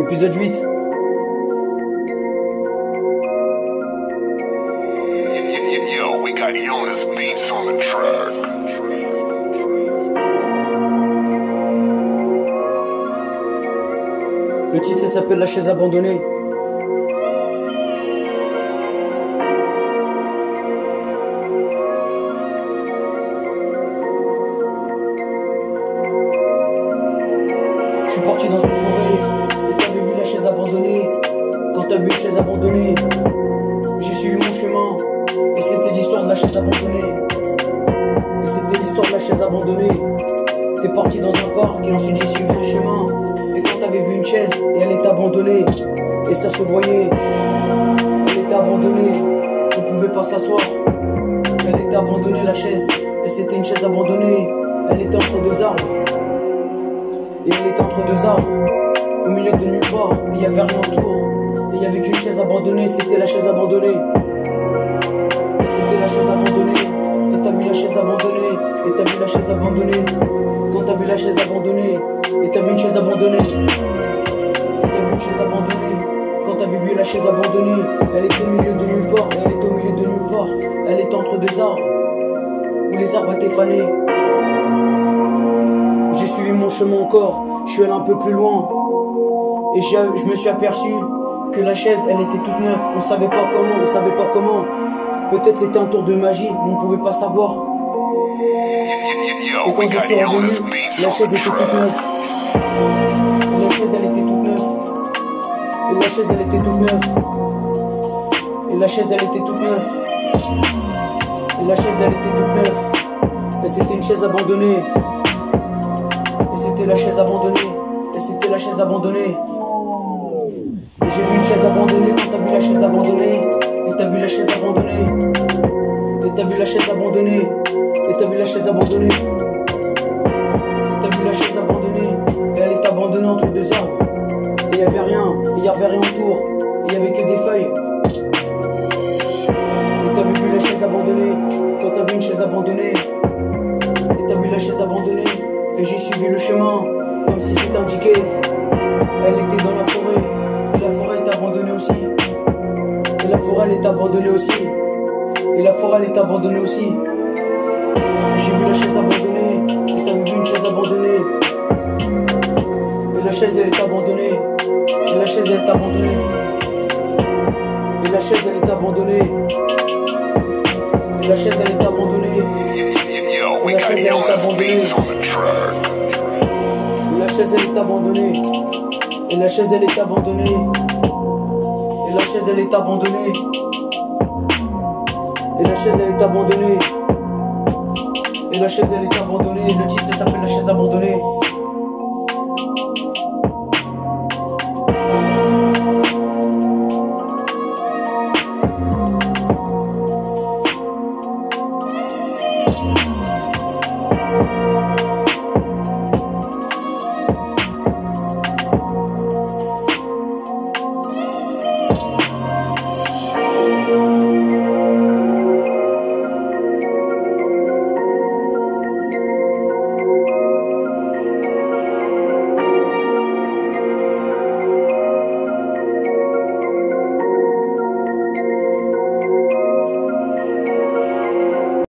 Épisode 8. Yo, we got Jonas beats on the track. Le titre ça s'appelle La chaise abandonnée. Je suis parti dans une forêt et t'avais vu la chaise abandonnée. Quand t'as vu une chaise abandonnée, j'ai suivi mon chemin et c'était l'histoire de la chaise abandonnée. Et c'était l'histoire de la chaise abandonnée. T'es parti dans un parc et ensuite j'ai suivi un chemin. Et quand t'avais vu une chaise et elle était abandonnée, et ça se voyait, elle était abandonnée, on pouvait pas s'asseoir. Elle était abandonnée la chaise, et c'était une chaise abandonnée. Elle était entre deux arbres. Et elle était entre deux arbres, au milieu de nulle part, et il y avait rien autour. Et il y avait qu'une chaise abandonnée, c'était la chaise abandonnée. Et c'était la chaise abandonnée. Et t'as vu la chaise abandonnée. Et t'as vu la chaise abandonnée. Quand t'as vu la chaise abandonnée. Et t'as vu une chaise abandonnée. Et t'as vu une chaise abandonnée. Quand t'avais vu la chaise abandonnée, elle était au milieu de nulle part. Et elle était au milieu de nulle part. Elle était entre deux arbres, où les arbres étaient fanés. J'ai suivi mon chemin encore, je suis allé un peu plus loin. Et je me suis aperçu que la chaise, elle était toute neuve. On savait pas comment. Peut-être c'était un tour de magie, mais on pouvait pas savoir. Et quand je suis revenu, la chaise était toute neuve. Et la chaise, elle était toute neuve. Et la chaise, elle était toute neuve. Et la chaise, elle était toute neuve. Et la chaise, elle était toute neuve. Et c'était une chaise abandonnée. Et c'était la chaise abandonnée. Et c'était la chaise abandonnée. Et j'ai vu une chaise abandonnée quand t'as vu la chaise abandonnée. Et t'as vu la chaise abandonnée. Et t'as vu la chaise abandonnée. Et t'as vu la chaise abandonnée. Et t'as vu la chaise abandonnée. Et elle est abandonnée entre deux arbres. Et y'avait rien. Et y'avait rien autour. Et y'avait que des feuilles. Et t'as vu la chaise abandonnée. Quand t'as vu une chaise abandonnée. Et t'as vu la chaise abandonnée. Et j'ai suivi le chemin, comme si c'était indiqué. Elle était dans la forêt, et la forêt est abandonnée aussi. Et la forêt elle est abandonnée aussi. Et la forêt elle est abandonnée aussi. Et j'ai vu la chaise abandonnée, et t'avais vu une chaise abandonnée. Et la chaise elle est abandonnée. Et la chaise elle est abandonnée. Et la chaise elle est abandonnée. Et la chaise elle est abandonnée. Yo, we got Jonas beats on the track. La chaise elle est abandonnée. Et la chaise elle est abandonnée. Et la chaise elle est abandonnée. Et la chaise elle est abandonnée. Et la chaise elle est abandonnée. Le titre ça s'appelle La chaise abandonnée.